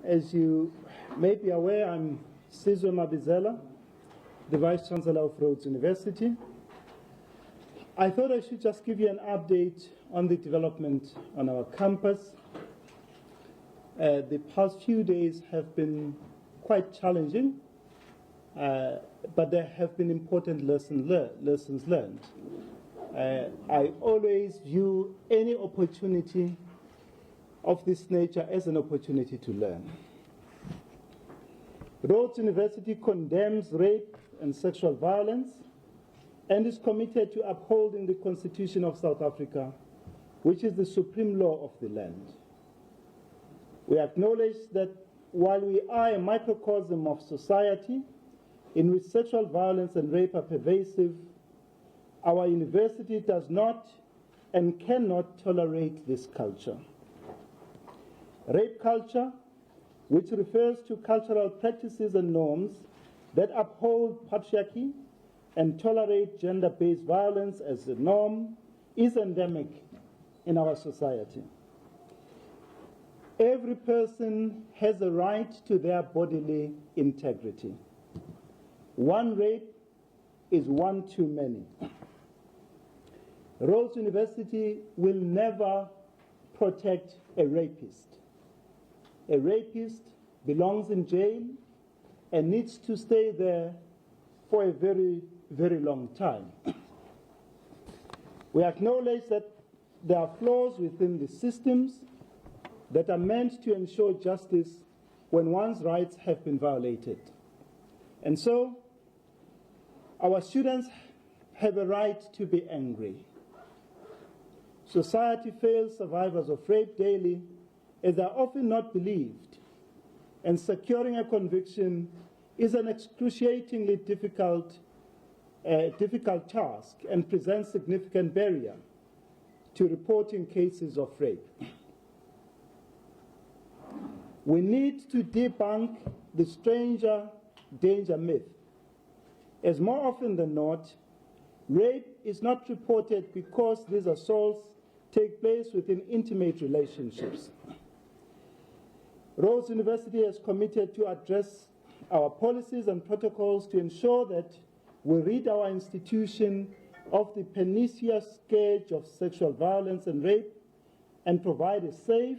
As you may be aware, I'm Sizwe Mabizela, the Vice Chancellor of Rhodes University. I thought I should just give you an update on the development on our campus. The past few days have been quite challenging, but there have been important lessons learned. I always view any opportunity of this nature as an opportunity to learn. Rhodes University condemns rape and sexual violence and is committed to upholding the Constitution of South Africa, which is the supreme law of the land. We acknowledge that while we are a microcosm of society in which sexual violence and rape are pervasive, our university does not and cannot tolerate this culture. Rape culture, which refers to cultural practices and norms that uphold patriarchy and tolerate gender-based violence as the norm, is endemic in our society. Every person has a right to their bodily integrity. One rape is one too many. Rhodes University will never protect a rapist. A rapist belongs in jail and needs to stay there for a very, very long time. We acknowledge that there are flaws within the systems that are meant to ensure justice when one's rights have been violated. And so, our students have a right to be angry. Society fails survivors of rape daily, as they are often not believed, and securing a conviction is an excruciatingly difficult task and presents significant barrier to reporting cases of rape. We need to debunk the stranger danger myth, as more often than not, rape is not reported because these assaults take place within intimate relationships. Rhodes University is committed to address our policies and protocols to ensure that we rid our institution of the pernicious scourge of sexual violence and rape and provide a safe,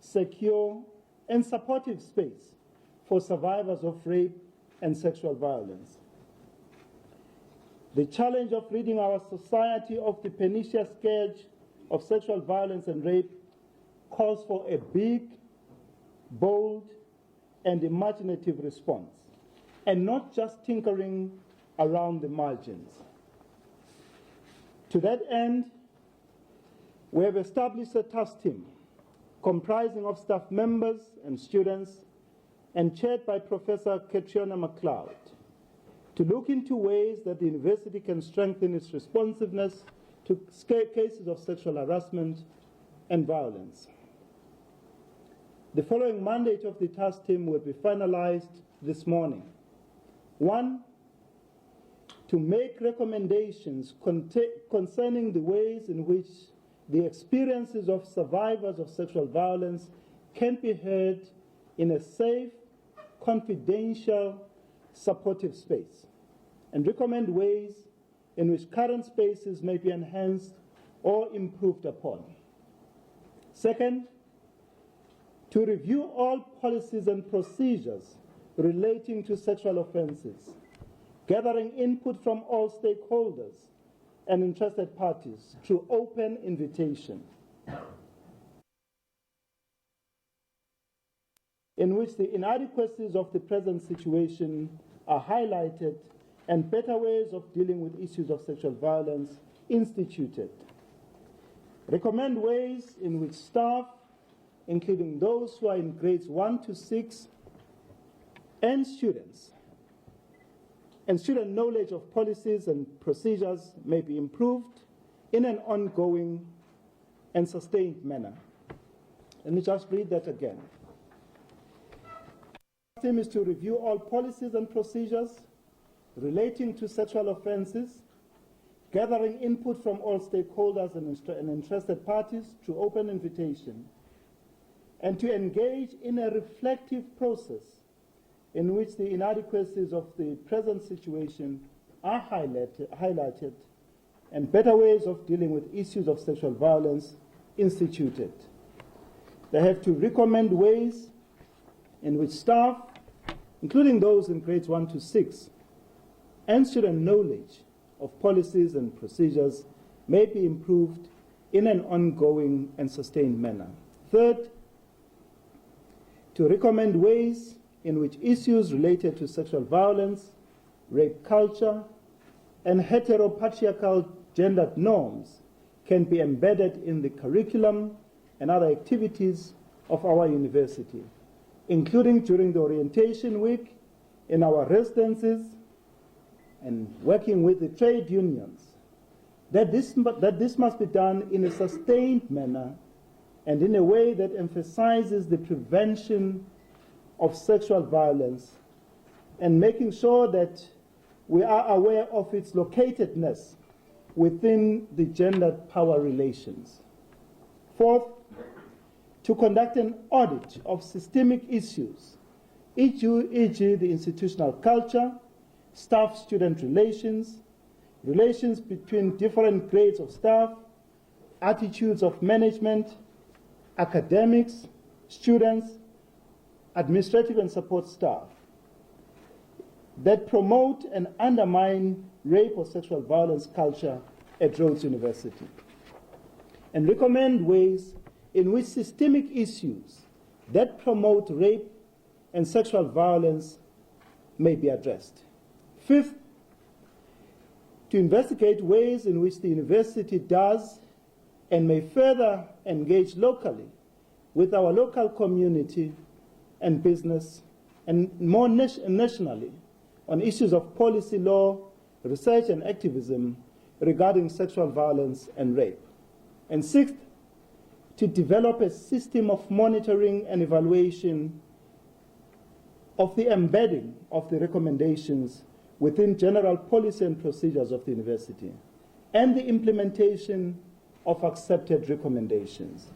secure, and supportive space for survivors of rape and sexual violence. The challenge of ridding our society of the pernicious scourge of sexual violence and rape calls for a big, bold, and imaginative response, and not just tinkering around the margins. To that end, we have established a task team comprising of staff members and students and chaired by Professor Catriona McLeod to look into ways that the university can strengthen its responsiveness to cases of sexual harassment and violence. The following mandate of the task team will be finalized this morning. 1, to make recommendations concerning the ways in which the experiences of survivors of sexual violence can be heard in a safe, confidential, supportive space, and recommend ways in which current spaces may be enhanced or improved upon. 2, to review all policies and procedures relating to sexual offenses, gathering input from all stakeholders and interested parties through open invitation, in which the inadequacies of the present situation are highlighted and better ways of dealing with issues of sexual violence instituted. Recommend ways in which staff, including those who are in grades 1 to 6, and students, and student knowledge of policies and procedures may be improved in an ongoing and sustained manner. Let me just read that again. The aim is to review all policies and procedures relating to sexual offenses, gathering input from all stakeholders and interested parties through open invitation, and to engage in a reflective process in which the inadequacies of the present situation are highlighted and better ways of dealing with issues of sexual violence instituted. They have to recommend ways in which staff, including those in grades 1 to 6, and student knowledge of policies and procedures may be improved in an ongoing and sustained manner. Third, to recommend ways in which issues related to sexual violence, rape culture, and heteropatriarchal gendered norms can be embedded in the curriculum and other activities of our university, including during the orientation week, in our residences, and working with the trade unions, that this must be done in a sustained manner and in a way that emphasizes the prevention of sexual violence and making sure that we are aware of its locatedness within the gendered power relations. Fourth, to conduct an audit of systemic issues, e.g. the institutional culture, staff-student relations, relations between different grades of staff, attitudes of management, academics, students, administrative and support staff, that promote and undermine rape or sexual violence culture at Rhodes University, and recommend ways in which systemic issues that promote rape and sexual violence may be addressed. Fifth, to investigate ways in which the university does and may further engage locally with our local community and business, and more nationally, on issues of policy, law, research, and activism regarding sexual violence and rape. And sixth, to develop a system of monitoring and evaluation of the embedding of the recommendations within general policy and procedures of the university, and the implementation of accepted recommendations.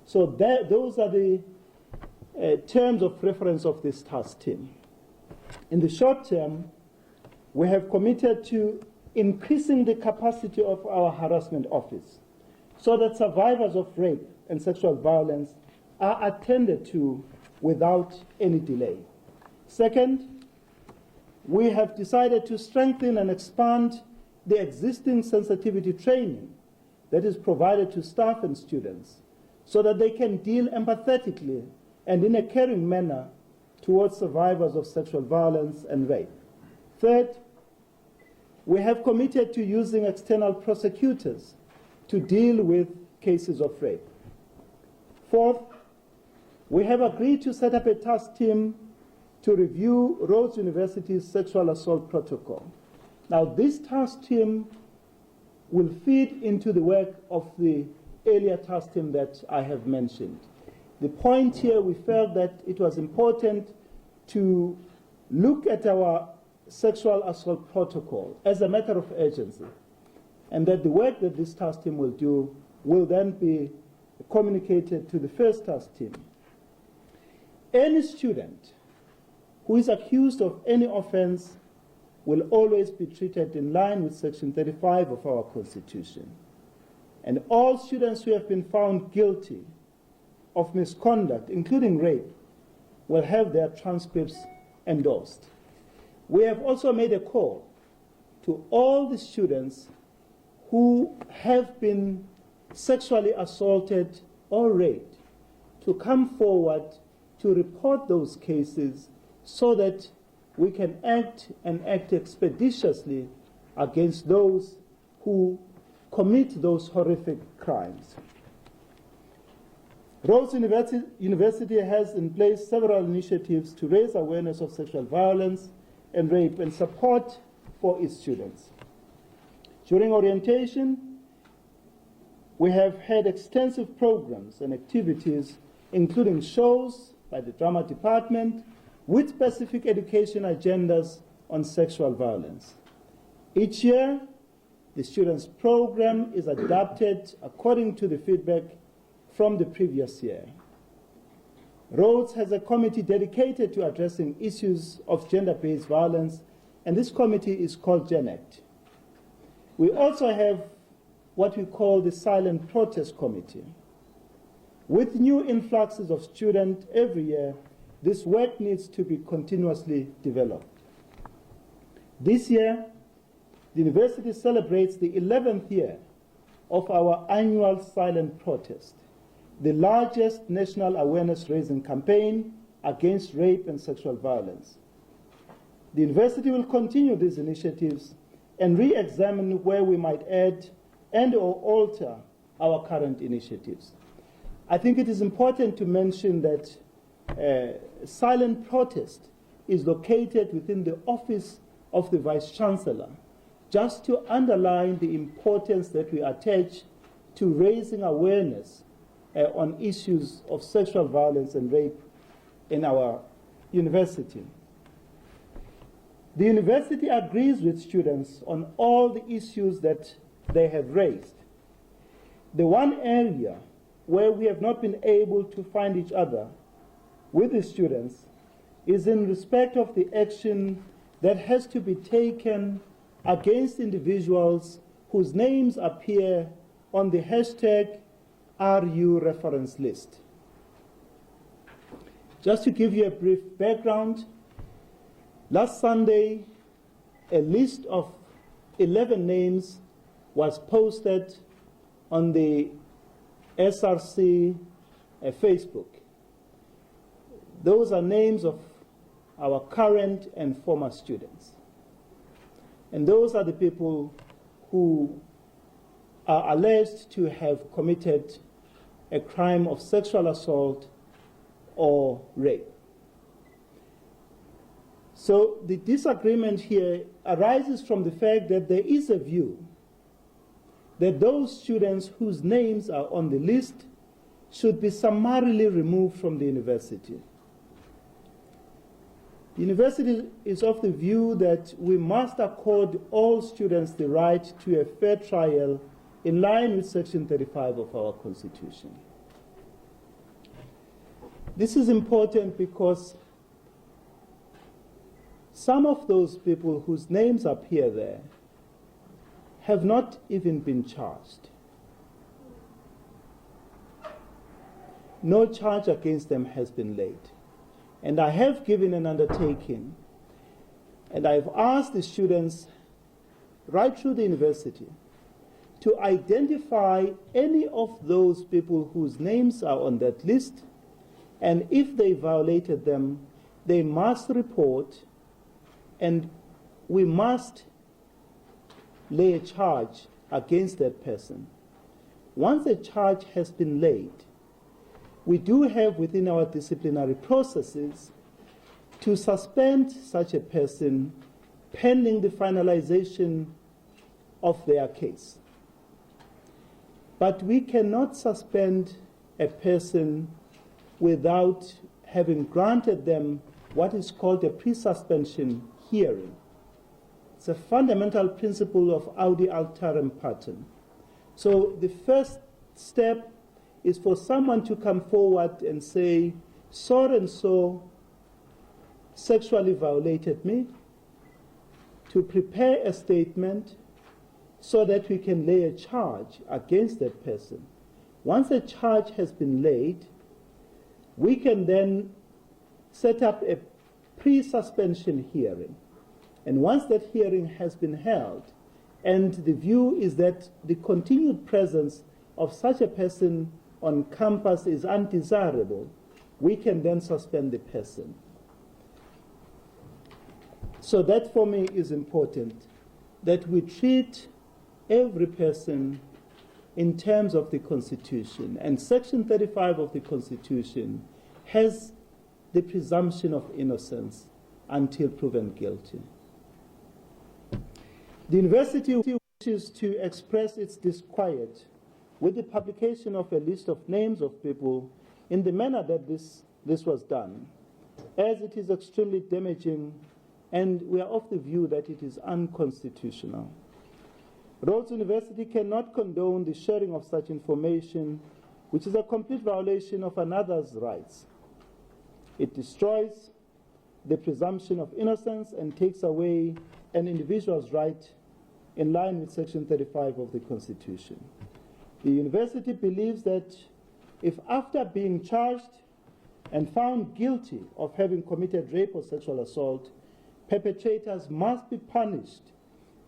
So those are the terms of reference of this task team. In the short term, we have committed to increasing the capacity of our harassment office so that survivors of rape and sexual violence are attended to without any delay. Second, we have decided to strengthen and expand the existing sensitivity training that is provided to staff and students so that they can deal empathetically and in a caring manner towards survivors of sexual violence and rape. Third, we have committed to using external prosecutors to deal with cases of rape. Fourth, we have agreed to set up a task team to review Rhodes University's sexual assault protocol. Now, this task team will feed into the work of the earlier task team that I have mentioned. The point here, we felt that it was important to look at our sexual assault protocol as a matter of urgency, and that the work that this task team will do will then be communicated to the first task team. Any student who is accused of any offense will always be treated in line with Section 35 of our Constitution. And all students who have been found guilty of misconduct, including rape, will have their transcripts endorsed. We have also made a call to all the students who have been sexually assaulted or raped to come forward to report those cases so that we can act and act expeditiously against those who commit those horrific crimes. Rhodes University has in place several initiatives to raise awareness of sexual violence and rape and support for its students. During orientation, we have had extensive programs and activities, including shows by the drama department with specific education agendas on sexual violence. Each year, the students' program is adapted according to the feedback from the previous year. Rhodes has a committee dedicated to addressing issues of gender-based violence, and this committee is called GenAct. We also have what we call the Silent Protest Committee. With new influxes of students every year, this work needs to be continuously developed. This year, the university celebrates the 11th year of our annual Silent Protest, the largest national awareness-raising campaign against rape and sexual violence. The university will continue these initiatives and re-examine where we might add and/or alter our current initiatives. I think it is important to mention that Silent Protest is located within the office of the Vice-Chancellor, just to underline the importance that we attach to raising awareness on issues of sexual violence and rape in our university. The university agrees with students on all the issues that they have raised. The one area where we have not been able to find each other with the students is in respect of the action that has to be taken against individuals whose names appear on the hashtag RU reference list. Just to give you a brief background, last Sunday, a list of 11 names was posted on the SRC Facebook. Those are names of our current and former students. And those are the people who are alleged to have committed a crime of sexual assault or rape. So the disagreement here arises from the fact that there is a view that those students whose names are on the list should be summarily removed from the university. The university is of the view that we must accord all students the right to a fair trial in line with Section 35 of our Constitution. This is important because some of those people whose names appear there have not even been charged. No charge against them has been laid. And I have given an undertaking, and I've asked the students right through the university to identify any of those people whose names are on that list, and if they violated them, they must report, and we must lay a charge against that person. Once a charge has been laid, we do have within our disciplinary processes to suspend such a person pending the finalization of their case. But we cannot suspend a person without having granted them what is called a pre-suspension hearing. It's a fundamental principle of audi alteram partem. So the first step is for someone to come forward and say, so and so sexually violated me, to prepare a statement so that we can lay a charge against that person. Once a charge has been laid, we can then set up a pre-suspension hearing. And once that hearing has been held, and the view is that the continued presence of such a person on campus is undesirable, we can then suspend the person. So that for me is important, that we treat every person in terms of the Constitution. And Section 35 of the Constitution has the presumption of innocence until proven guilty. The university wishes to express its disquiet with the publication of a list of names of people in the manner that this was done, as it is extremely damaging, and we are of the view that it is unconstitutional. Rhodes University cannot condone the sharing of such information, which is a complete violation of another's rights. It destroys the presumption of innocence and takes away an individual's right in line with Section 35 of the Constitution. The university believes that if after being charged and found guilty of having committed rape or sexual assault, perpetrators must be punished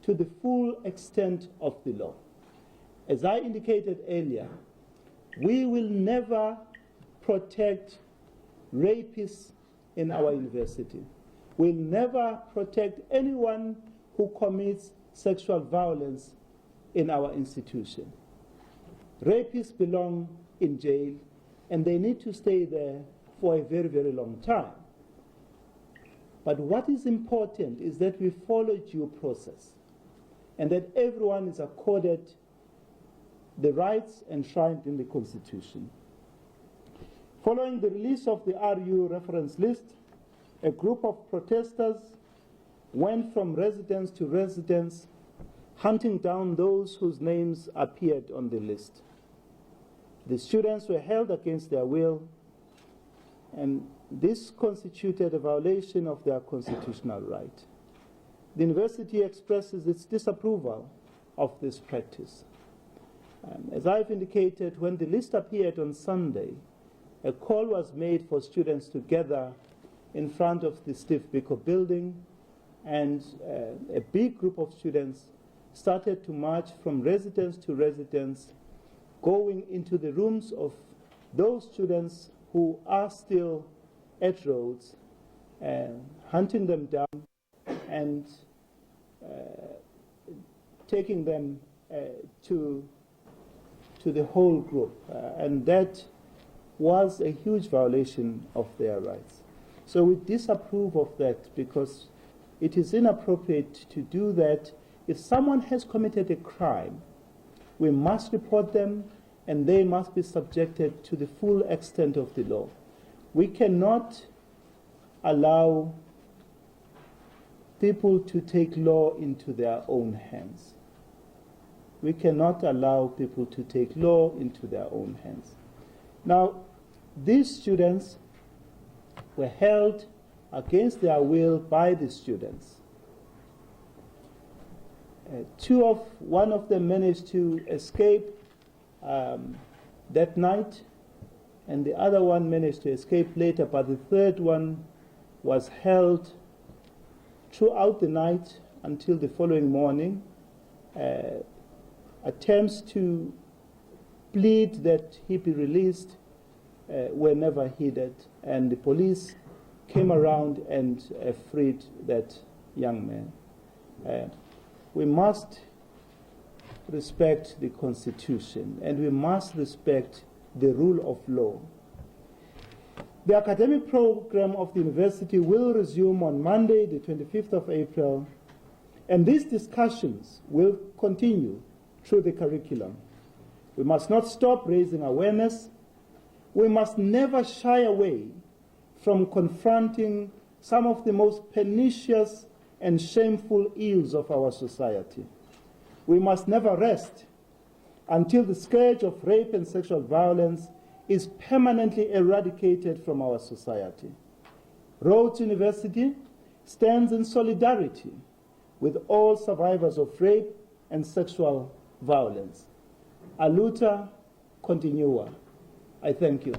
to the full extent of the law. As I indicated earlier, we will never protect rapists in our university. We'll never protect anyone who commits sexual violence in our institution. Rapists belong in jail, and they need to stay there for a very, very long time. But what is important is that we follow due process, and that everyone is accorded the rights enshrined in the Constitution. Following the release of the RU reference list, a group of protesters went from residence to residence, hunting down those whose names appeared on the list. The students were held against their will, and this constituted a violation of their constitutional right. The university expresses its disapproval of this practice. As I've indicated, when the list appeared on Sunday, a call was made for students to gather in front of the Steve Biko building, and a big group of students started to march from residence to residence, going into the rooms of those students who are still at Rhodes, hunting them down and taking them to the whole group. And that was a huge violation of their rights. So we disapprove of that because it is inappropriate to do that. If someone has committed a crime, we must report them, and they must be subjected to the full extent of the law. We cannot allow people to take law into their own hands. We cannot allow people to take law into their own hands. Now, these students were held against their will by the students. One of them managed to escape that night, and the other one managed to escape later, but the third one was held throughout the night until the following morning. Attempts to plead that he be released were never heeded, and the police came around and freed that young man. We must respect the Constitution, and we must respect the rule of law. The academic program of the university will resume on Monday, the 25th of April, and these discussions will continue through the curriculum. We must not stop raising awareness. We must never shy away from confronting some of the most pernicious and shameful ills of our society. We must never rest until the scourge of rape and sexual violence is permanently eradicated from our society. Rhodes University stands in solidarity with all survivors of rape and sexual violence. Aluta continua. I thank you.